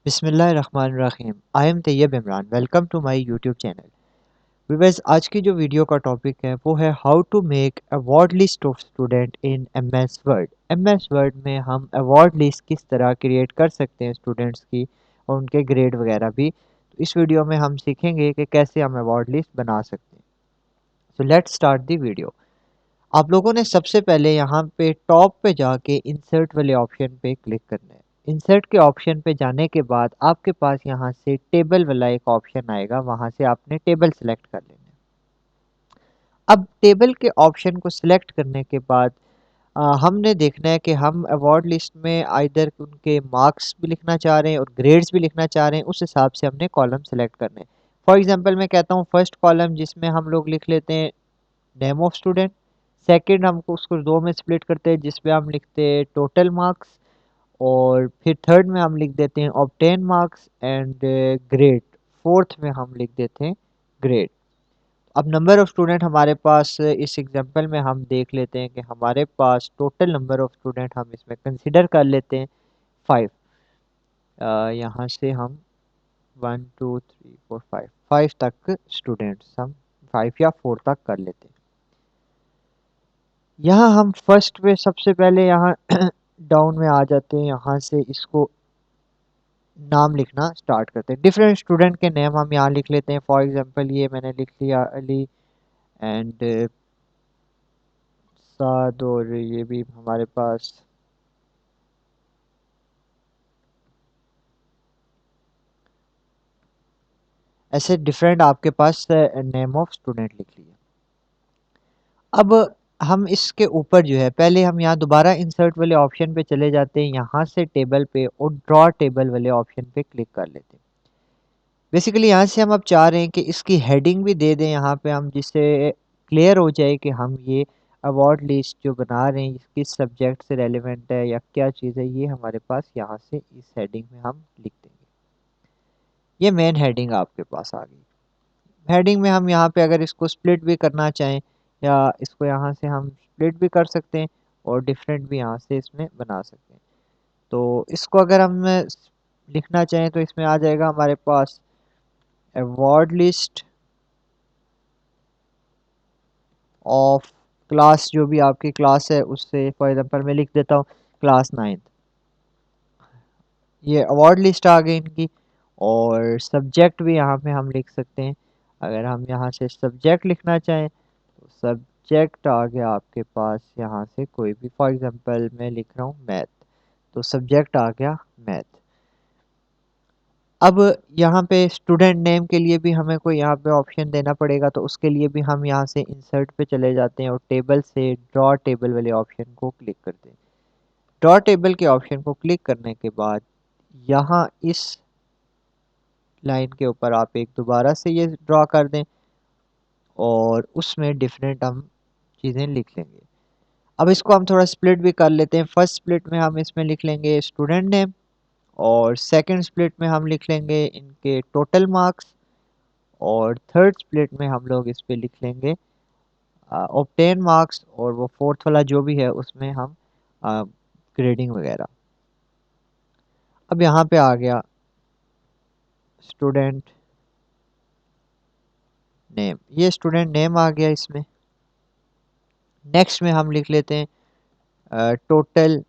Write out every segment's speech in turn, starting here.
बिस्मिल्लाहिर्रहमानिर्रहीम। I am Tayyab Imran. Welcome to my YouTube channel. Viewers, आज की जो वीडियो का टॉपिक है वो है how to make award list of student in MS Word. MS Word में हम अवार्ड लिस्ट किस तरह क्रिएट कर सकते हैं स्टूडेंट्स की और उनके ग्रेड वगैरह भी। तो इस वीडियो में हम सीखेंगे कि कैसे हम अवार्ड लिस्ट बना सकते हैं। So let's start the video. आप लोगों ने सबसे पहले यहाँ पे टॉप पे जाके इंसर्ट वाले ऑप्शन पे क्लिक करना है। इंसर्ट के ऑप्शन पे जाने के बाद आपके पास यहाँ से टेबल वाला एक ऑप्शन आएगा, वहाँ से आपने टेबल सेलेक्ट कर लेना है। अब टेबल के ऑप्शन को सिलेक्ट करने के बाद हमने देखना है कि हम अवार्ड लिस्ट में आइदर उनके मार्क्स भी लिखना चाह रहे हैं और ग्रेड्स भी लिखना चाह रहे हैं, उस हिसाब से हमने कॉलम सेलेक्ट करने हैं। फॉर एग्जांपल मैं कहता हूँ फर्स्ट कॉलम जिसमें हम लोग लिख लेते हैं नेम ऑफ स्टूडेंट। सेकंड हमको उसको दो में स्प्लिट करते हैं जिसमें हम लिखते हैं टोटल मार्क्स, और फिर थर्ड में हम लिख देते हैं obtain marks and grade. Fourth में हम लिख देते हैं ग्रेड। अब नंबर ऑफ स्टूडेंट हमारे पास इस एग्जांपल में हम देख लेते हैं कि हमारे पास टोटल नंबर ऑफ स्टूडेंट हम इसमें कंसिडर कर लेते हैं 5। यहाँ से हम 1 2 3 4 5 5 तक स्टूडेंट्स हम 5 या 4 तक कर लेते हैं। यहाँ हम फर्स्ट पे सबसे पहले यहाँ डाउन में आ जाते हैं, यहाँ से इसको नाम लिखना स्टार्ट करते हैं। डिफरेंट स्टूडेंट के नेम हम यहाँ लिख लेते हैं। फॉर एग्जांपल ये मैंने लिख लिया अली एंड साद, और ये भी हमारे पास ऐसे डिफरेंट आपके पास नेम ऑफ स्टूडेंट लिख लिए। अब हम इसके ऊपर जो है पहले हम यहाँ दोबारा इंसर्ट वाले ऑप्शन पे चले जाते हैं, यहाँ से टेबल पे और ड्रॉ टेबल वाले ऑप्शन पे क्लिक कर लेते हैं। बेसिकली यहाँ से हम अब चाह रहे हैं कि इसकी हेडिंग भी दे दें यहाँ पे हम, जिससे क्लियर हो जाए कि हम ये अवार्ड लिस्ट जो बना रहे हैं किस सब्जेक्ट से रेलिवेंट है या क्या चीज़ है, ये हमारे पास यहाँ से इस हेडिंग में हम लिख देंगे। ये मेन हेडिंग आपके पास आ गई। हेडिंग में हम यहाँ पे अगर इसको स्प्लिट भी करना चाहें या इसको यहाँ से हम स्प्लिट भी कर सकते हैं और डिफरेंट भी यहाँ से इसमें बना सकते हैं। तो इसको अगर हम लिखना चाहें तो इसमें आ जाएगा हमारे पास अवार्ड लिस्ट ऑफ क्लास, जो भी आपकी क्लास है उससे। फॉर एग्जांपल मैं लिख देता हूँ क्लास 9। ये अवार्ड लिस्ट आ गई इनकी। और सब्जेक्ट भी यहाँ पे हम लिख सकते हैं। अगर हम यहाँ से सब्जेक्ट लिखना चाहें तो सब्जेक्ट आ गया आपके पास यहाँ से कोई भी। फॉर एग्जांपल मैं लिख रहा हूँ मैथ, तो सब्जेक्ट आ गया मैथ। अब यहाँ पे स्टूडेंट नेम के लिए भी हमें कोई यहाँ पे ऑप्शन देना पड़ेगा, तो उसके लिए भी हम यहाँ से इंसर्ट पे चले जाते हैं और टेबल से ड्रॉ टेबल वाले ऑप्शन को क्लिक करते हैं। ड्रॉ टेबल के ऑप्शन को क्लिक करने के बाद यहाँ इस लाइन के ऊपर आप एक दोबारा से ये ड्रॉ कर दें और उसमें डिफरेंट हम चीज़ें लिख लेंगे। अब इसको हम थोड़ा स्प्लिट भी कर लेते हैं। फर्स्ट स्प्लिट में हम इसमें लिख लेंगे स्टूडेंट नेम, और सेकंड स्प्लिट में हम लिख लेंगे इनके टोटल मार्क्स, और थर्ड स्प्लिट में हम लोग इस पे लिख लेंगे ऑब्टेन मार्क्स, और वो फोर्थ वाला जो भी है उसमें हम ग्रेडिंग वगैरह। अब यहाँ पे आ गया स्टूडेंट नेम, ये स्टूडेंट नेम आ गया इसमें। नेक्स्ट में हम लिख लेते हैं टोटल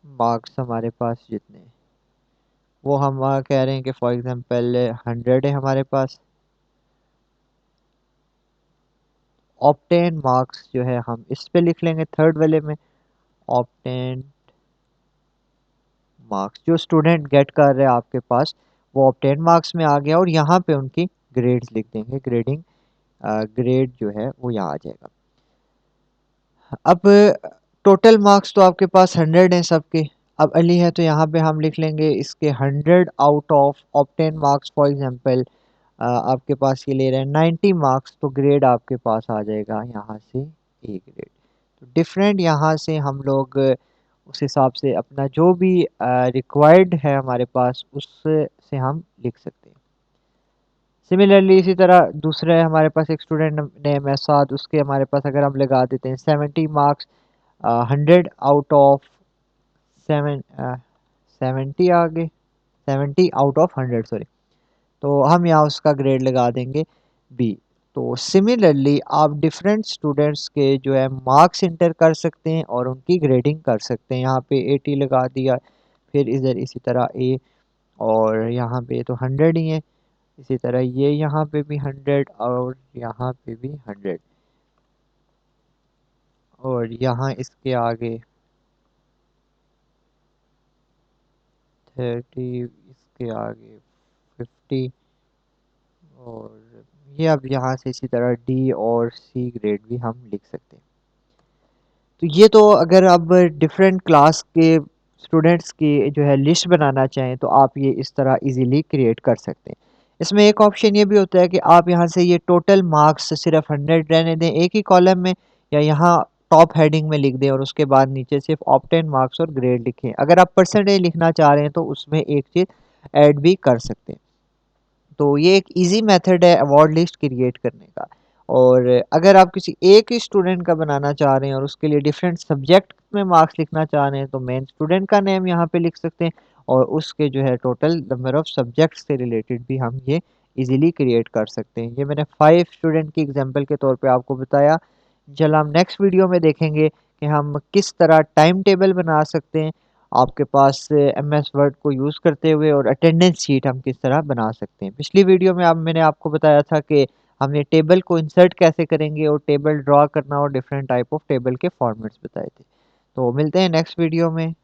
मार्क्स हमारे पास जितने, वो हम कह रहे हैं कि फॉर एग्जांपल 100 है हमारे पास। ऑब्टेन मार्क्स जो है हम इस पे लिख लेंगे थर्ड वाले में। ऑब्टेन मार्क्स जो स्टूडेंट गेट कर रहे हैं आपके पास वो ऑब्टेन मार्क्स में आ गया, और यहाँ पे उनकी ग्रेड्स लिख देंगे। ग्रेडिंग ग्रेड जो है वो यहाँ आ जाएगा। अब टोटल मार्क्स तो आपके पास 100 हैं सबके। अब अली है तो यहाँ पे हम लिख लेंगे इसके 100 out of obtain marks. For example आपके पास ये ले रहे हैं 90 मार्क्स, तो ग्रेड आपके पास आ जाएगा यहाँ से ए ग्रेड। तो डिफरेंट यहाँ से हम लोग उस हिसाब से अपना जो भी रिक्वायर्ड है हमारे पास उससे हम लिख सकते हैं। सिमिलरली इसी तरह दूसरे हमारे पास एक स्टूडेंट नेम है साद, उसके हमारे पास अगर हम लगा देते हैं 70 मार्क्स, 100 आउट ऑफ 70 आ गए। 70 आउट ऑफ 100 सॉरी। तो हम यहाँ उसका ग्रेड लगा देंगे बी। तो सिमिलरली आप डिफरेंट स्टूडेंट्स के जो है मार्क्स इंटर कर सकते हैं और उनकी ग्रेडिंग कर सकते हैं। यहाँ पे 80 लगा दिया, फिर इधर इसी तरह ए, और यहाँ पे तो 100 ही है, इसी तरह ये यहाँ पे भी 100 और यहाँ पे भी 100, और यहाँ इसके आगे 30, इसके आगे 50, और ये अब यहाँ से इसी तरह डी और सी ग्रेड भी हम लिख सकते हैं। तो ये तो अगर आप डिफरेंट क्लास के स्टूडेंट्स की जो है लिस्ट बनाना चाहें तो आप ये इस तरह इजीली क्रिएट कर सकते हैं। इसमें एक ऑप्शन ये भी होता है कि आप यहाँ से ये टोटल मार्क्स सिर्फ 100 रहने दें एक ही कॉलम में, या यहाँ टॉप हेडिंग में लिख दें और उसके बाद नीचे सिर्फ ऑब्टेन मार्क्स और ग्रेड लिखें। अगर आप परसेंटेज लिखना चाह रहे हैं तो उसमें एक चीज़ ऐड भी कर सकते हैं। तो ये एक इजी मेथड है अवार्ड लिस्ट क्रिएट करने का। और अगर आप किसी एक ही स्टूडेंट का बनाना चाह रहे हैं और उसके लिए डिफरेंट सब्जेक्ट में मार्क्स लिखना चाह रहे हैं तो मेन स्टूडेंट का नेम यहाँ पे लिख सकते हैं, और उसके जो है टोटल नंबर ऑफ सब्जेक्ट्स से रिलेटेड भी हम ये इजीली क्रिएट कर सकते हैं। ये मैंने 5 स्टूडेंट की एग्जांपल के तौर पे आपको बताया। चलो हम नेक्स्ट वीडियो में देखेंगे कि हम किस तरह टाइम टेबल बना सकते हैं आपके पास एम एस वर्ड को यूज़ करते हुए, और अटेंडेंस शीट हम किस तरह बना सकते हैं। पिछली वीडियो में अब मैंने आपको बताया था कि हम ये टेबल को इंसर्ट कैसे करेंगे और टेबल ड्रॉ करना और डिफरेंट टाइप ऑफ टेबल के फॉर्मेट्स बताए थे। तो मिलते हैं नेक्स्ट वीडियो में।